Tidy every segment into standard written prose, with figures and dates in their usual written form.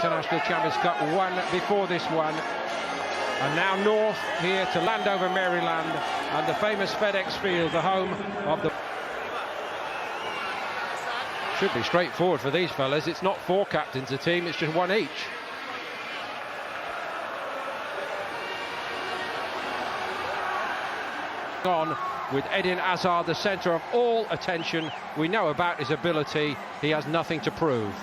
International Champions Cup, won before this one. And now north here to Landover, Maryland, and the famous FedEx Field, the home of the... Should be straightforward for these fellas. It's not 4 captains a team, it's just 1 each. On with Eden Hazard, the centre of all attention. We know about his ability, he has nothing to prove.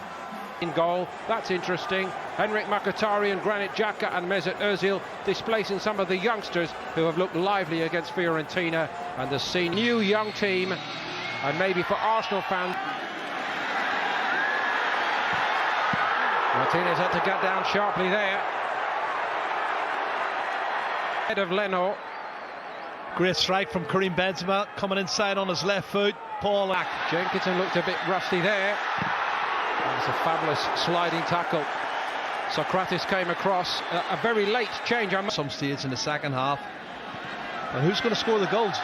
In goal, that's interesting. Henrik Mkhitaryan, Granit Xhaka and Mesut Ozil displacing some of the youngsters who have looked lively against Fiorentina, and the new young team, and maybe for Arsenal fans. Martinez had to get down sharply there. Head of Leno. Great strike from Karim Benzema, coming inside on his left foot. Paul Jenkinson looked a bit rusty there. That was a fabulous sliding tackle. Socrates came across. A very late change on some stage in the second half. And who's going to score the goals?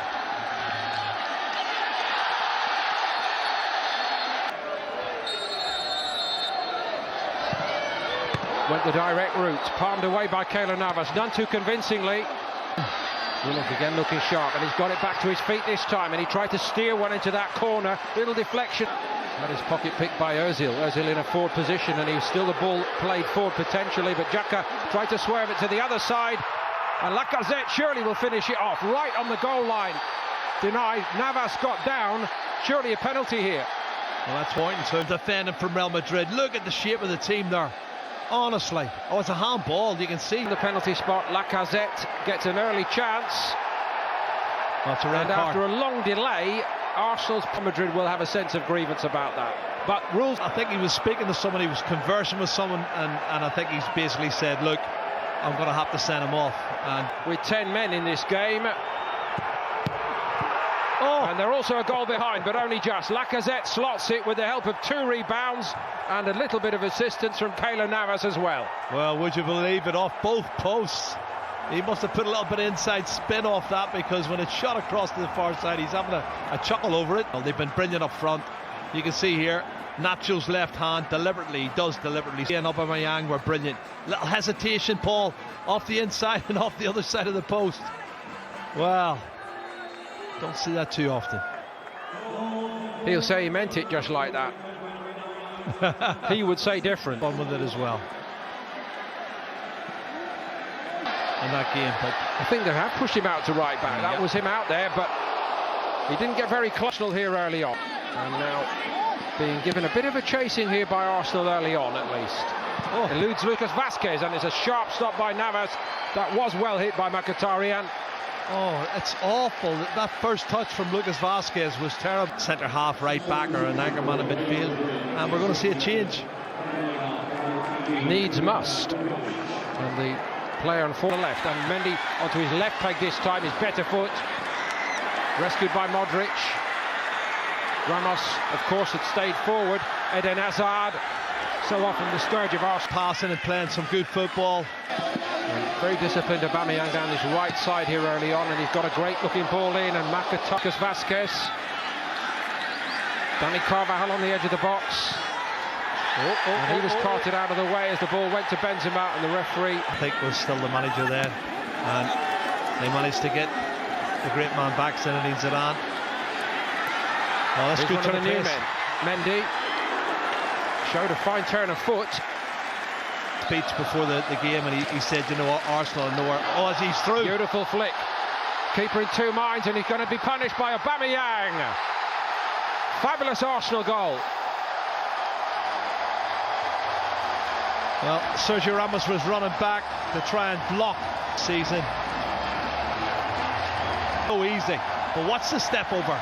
Went the direct route, palmed away by Keylor Navas, none too convincingly. Willock again looking sharp, and he's got it back to his feet this time, and he tried to steer one into that corner. Little deflection. That is pocket picked by Ozil. Ozil in a forward position, and he's still the ball played forward potentially, but Xhaka tried to swerve it to the other side, and Lacazette surely will finish it off right on the goal line. Denied. Navas got down. Surely a penalty here. Well, that's pointing to defending from Real Madrid. Look at the shape of the team there. Honestly, it's a handball. You can see the penalty spot. Lacazette gets an early chance. That's a red and card. After a long delay, Arsenal's Madrid will have a sense of grievance about that. But rules. I think he was speaking to someone. He was conversing with someone, and I think he's basically said, "Look, I'm going to have to send him off." And with 10 men in this game. Oh, and they're also a goal behind, but only just. Lacazette slots it with the help of 2 rebounds and a little bit of assistance from Keylor Navas as well. Well, would you believe it, off both posts. He must have put a little bit of inside spin off that, because when it's shot across to the far side, he's having a chuckle over it. Well, they've been brilliant up front. You can see here, Nacho's left hand deliberately, and Aubameyang were brilliant. Little hesitation, Paul, off the inside and off the other side of the post. Well, don't see that too often. He'll say he meant it just like that. He would say different. Fun with it as well. In that game, but I think they have pushed him out to right back. That was him out there, but he didn't get very close here early on. And now being given a bit of a chasing here by Arsenal early on, at least. Eludes Lucas Vazquez, and it's a sharp stop by Navas. That was well hit by Mkhitaryan. Oh, it's awful. That first touch from Lucas Vazquez was terrible. Centre half, right back, or an anchor man in midfield, and we're going to see a change. Needs must. And the player on the left, and Mendy onto his left peg this time, his better foot. Rescued by Modric. Ramos, of course, had stayed forward. Eden Hazard, so often the scourge of Arsenal. Passing and playing some good football. And very disciplined Aubameyang down his right side here early on, and he's got a great looking ball in, and Mkhitaryan Vazquez. Danny Carvajal on the edge of the box. And he was carted out of the way as the ball went to Benzema, and the referee, I think, was still the manager there, and they managed to get the great man back, Zinedine Zidane. Oh, that's good turn of new men. Mendy showed a fine turn of foot. Speech before the game, and he said, you know what, Arsenal are nowhere. Oh, as he's through. Beautiful flick. Keeper in 2 minds, and he's going to be punished by Aubameyang. Fabulous Arsenal goal. Well, Sergio Ramos was running back to try and block season. So easy. But what's the step over?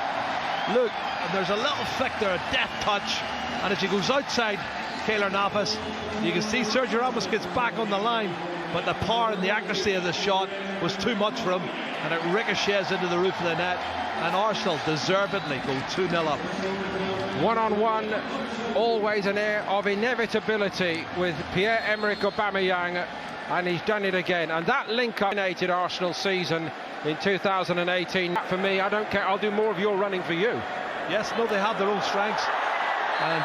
Look, there's a little flick there, a deft touch, and as he goes outside Keylor Navas, you can see Sergio Ramos gets back on the line, but the power and the accuracy of the shot was too much for him, and it ricochets into the roof of the net, and Arsenal deservedly go 2-0 up. One-on-one, always an air of inevitability with Pierre-Emerick Aubameyang, and he's done it again. And that link-up dominated Arsenal season in 2018. For me, I don't care, I'll do more of your running for you. Yes, no, they have their own strengths, and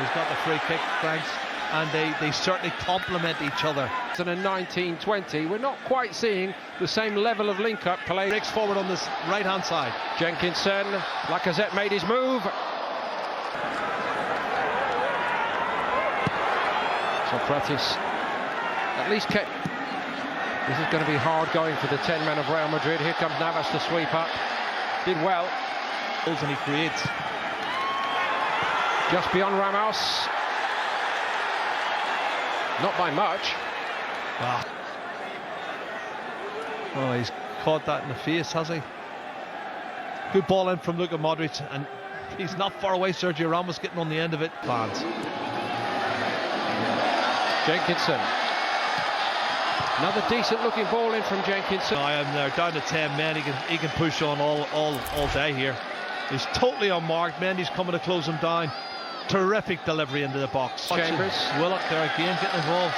he's got the free kick, thanks. and they certainly complement each other. In a 19-20, we're not quite seeing the same level of link-up play. Breaks forward on this right-hand side. Jenkinson, Lacazette made his move. Socrates at least kept. This is going to be hard going for the 10 men of Real Madrid. Here comes Navas to sweep up. Did well. And he creates. Just beyond Ramos. Not by much. Wow. Oh, he's caught that in the face, has he? Good ball in from Luka Modric, and he's not far away. Sergio Ramos getting on the end of it. Plans. Jenkinson. Another decent looking ball in from Jenkinson. I am there, down to 10 men. He can push on all day here. He's totally unmarked. Mendy's coming to close him down. Terrific delivery into the box. Chambers. Willock there again getting involved.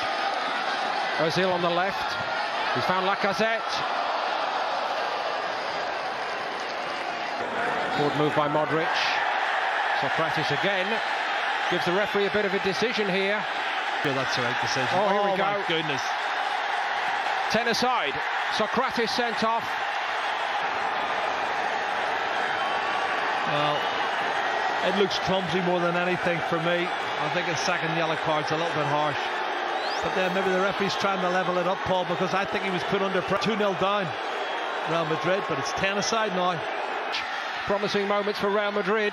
Ozil on the left. He's found Lacazette. Forward move by Modric. Socrates again. Gives the referee a bit of a decision here. Yeah, that's the right decision. Oh, here we go. My goodness. 10 aside. Socrates sent off. Well, it looks clumsy more than anything for me. I think his second yellow card's a little bit harsh. But then maybe the referee's trying to level it up, Paul, because I think he was put under 2-0 down, Real Madrid, but it's 10 aside now. Promising moments for Real Madrid.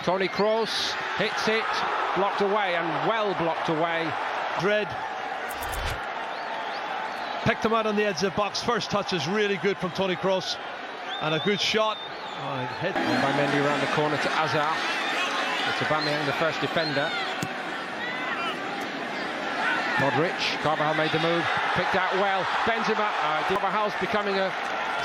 Toni Kroos hits it, blocked away, and well blocked away. Madrid picked him out on the edge of the box. First touch is really good from Toni Kroos, and a good shot. Oh, hit by Mendy around the corner to Azar. It's Aubameyang, the first defender. Modric, Carvajal made the move, picked out well. Benzema, Carvajal's becoming a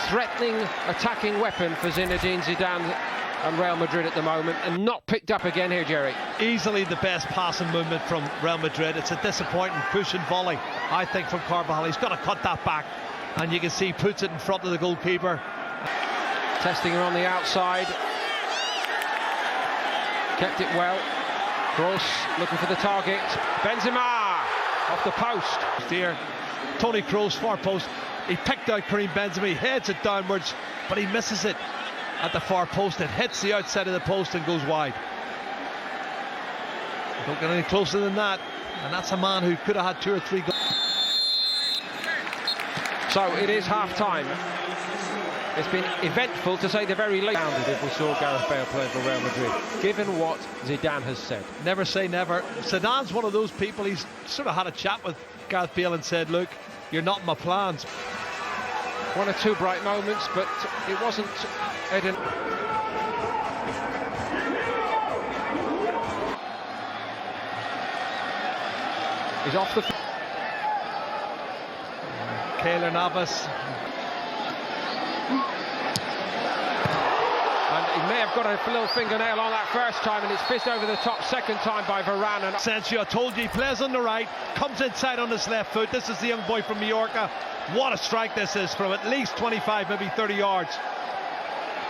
threatening attacking weapon for Zinedine Zidane and Real Madrid at the moment, and not picked up again here, Jerry. Easily the best passing movement from Real Madrid. It's a disappointing push and volley, I think, from Carvajal. He's got to cut that back, and you can see he puts it in front of the goalkeeper. Testing her on the outside. Kept it well. Kroos looking for the target. Benzema off the post. Here, Toni Kroos, far post. He picked out Karim Benzema. He heads it downwards, but he misses it at the far post. It hits the outside of the post and goes wide. Don't get any closer than that. And that's a man who could have had 2 or 3 goals. So it is half time. It's been eventful, to say the very least, if we saw Gareth Bale playing for Real Madrid, given what Zidane has said. Never say never. Zidane's one of those people. He's sort of had a chat with Gareth Bale and said, look, you're not in my plans. 1 or 2 bright moments, but it wasn't Eden. He's off the... Keylor Navas. And he may have got a little fingernail on that first time, and it's fizzed over the top second time by Varane. And Asensio, I told you, he plays on the right, comes inside on his left foot. This is the young boy from Mallorca. What a strike this is from at least 25, maybe 30 yards.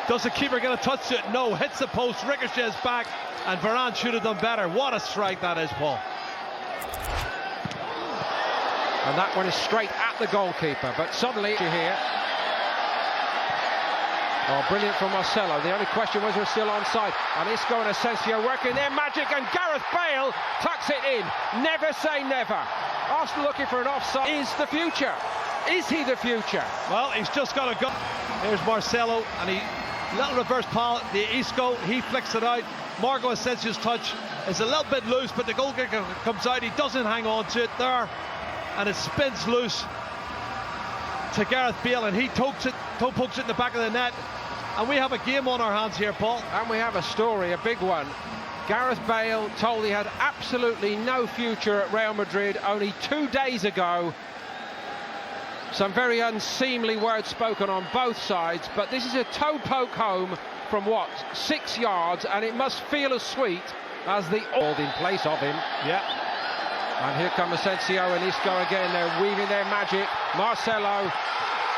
Does the keeper get a touch to it? No, hits the post, ricochets back, and Varane should have done better. What a strike that is, Paul. And that one is straight at the goalkeeper, but suddenly you hear... Oh, brilliant from Marcelo. The only question was we're still onside. And Isco and Asensio working their magic, and Gareth Bale tucks it in. Never say never. Arsenal looking for an offside. Is the future? Is he the future? Well, he's just got to go. Here's Marcelo, and he little reverse pal. The Isco, he flicks it out. Marco Asensio's touch is a little bit loose, but the goalkeeper comes out. He doesn't hang on to it there, and it spins loose to Gareth Bale, and he pokes it in the back of the net. And we have a game on our hands here, Paul. And we have a story, a big one. Gareth Bale told he had absolutely no future at Real Madrid only 2 days ago. Some very unseemly words spoken on both sides, but this is a toe poke home from what, 6 yards, and it must feel as sweet as the all in place of him. Yeah. And here come Asensio and Isco again. They're weaving their magic. Marcelo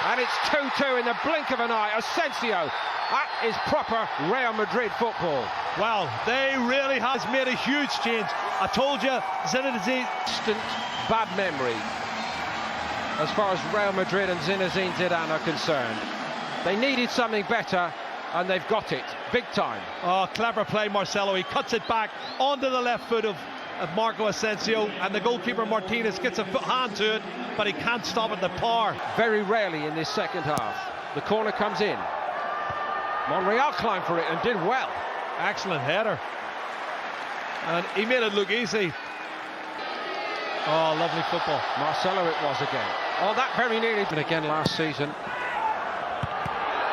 And it's 2-2 in the blink of an eye. Asensio, that is proper Real Madrid football. Wow, they really has made a huge change. I told you, Zinedine. Instant bad memory as far as Real Madrid and Zinedine Zidane are concerned. They needed something better, and they've got it, big time. Oh, clever play, Marcelo. He cuts it back onto the left foot of Marco Asensio, and the goalkeeper Martinez gets a hand to it, but he can't stop it, the power. Very rarely in this second half. The corner comes in. Monreal climbed for it and did well. Excellent header. And he made it look easy. Oh, lovely football. Marcelo it was again. Oh, that very nearly. And again last season.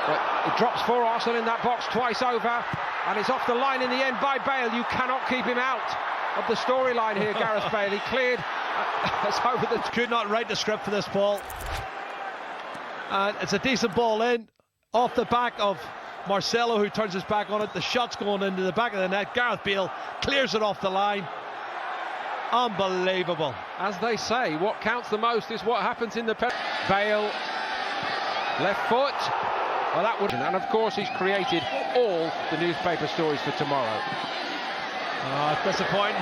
But it drops for Arsenal in that box twice over. And it's off the line in the end by Bale. You cannot keep him out of the storyline here, Gareth Bale. He cleared. That's over the... Could not write the script for this ball. And it's a decent ball in. Off the back of Marcelo, who turns his back on it. The shot's going into the back of the net. Gareth Bale clears it off the line. Unbelievable. As they say, what counts the most is what happens in the Bale, left foot. Well, that would, and of course he's created all the newspaper stories for tomorrow. Oh, disappointing.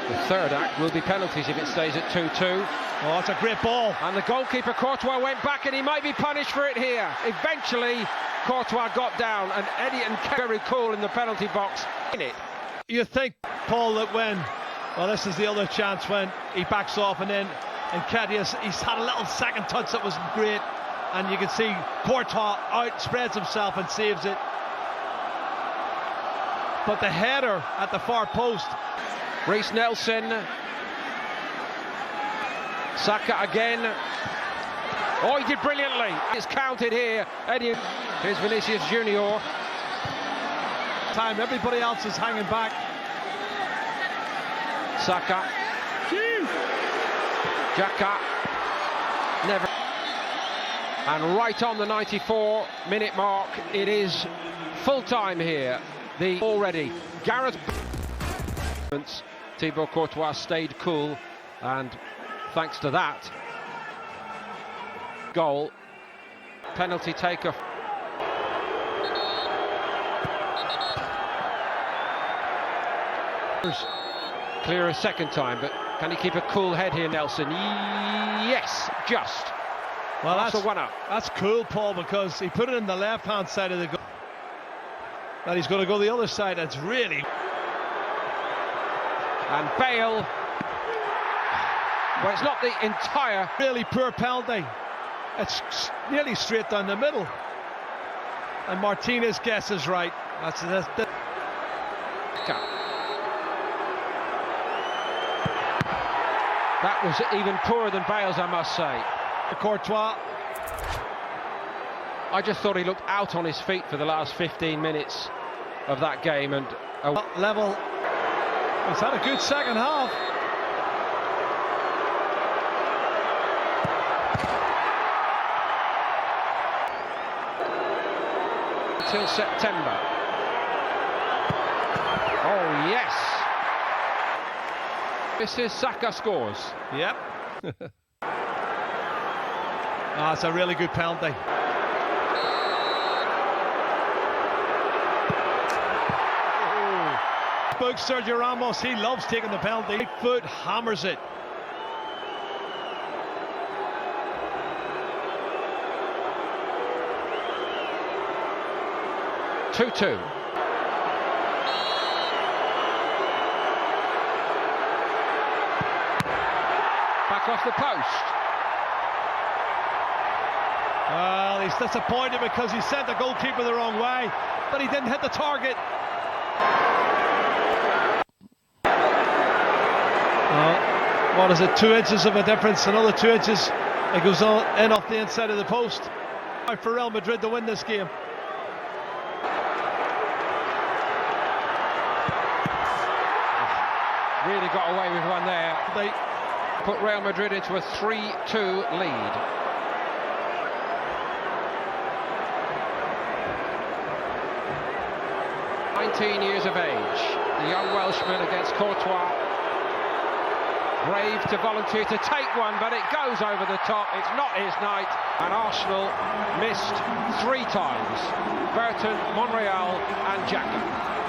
The third act will be penalties if it stays at 2-2. Oh, it's a great ball. And the goalkeeper Courtois went back, and he might be punished for it here. Eventually, Courtois got down, and Eddie and very cool in the penalty box. In it. You think, Paul, that when, well, this is the other chance when he backs off, and then Nketiah, he's had a little second touch that wasn't great, and you can see Courtois outspreads himself and saves it. But the header at the far post. Reece Nelson. Saka again. Oh, he did brilliantly. It's counted here. Eddie. Here's Vinicius Junior. Time, everybody else is hanging back. Saka. Xhaka. Never. And right on the 94-minute mark, it is full time here. The already Gareth Thibaut Courtois stayed cool, and thanks to that goal, penalty taker. Clear a second time, but can he keep a cool head here, Nelson? Yes, just. Well, that's a one-up. That's cool, Paul, because he put it in the left-hand side of the goal. That he's going to go the other side. That's really. And Bale. Well, it's not the entire. Really poor penalty. It's nearly straight down the middle. And Martinez guesses right. That's That was even poorer than Bale's, I must say. Courtois. I just thought he looked out on his feet for the last 15 minutes of that game, and level. He's had a good second half. Until September. Oh yes. This is Saka scores. Yep. It's a really good penalty. Spoke Sergio Ramos, he loves taking the penalty. Right foot hammers it. Two. Back off the post. Well, he's disappointed because he sent the goalkeeper the wrong way, but he didn't hit the target. What is it, 2 inches of a difference, another 2 inches, it goes in off the inside of the post. For Real Madrid to win this game. Really got away with one there. They put Real Madrid into a 3-2 lead. (19 years of age), the young Welshman against Courtois. brave to volunteer to take one, but it goes over the top. It's not his night, and Arsenal missed 3 times. Burton, Monreal and Xhaka.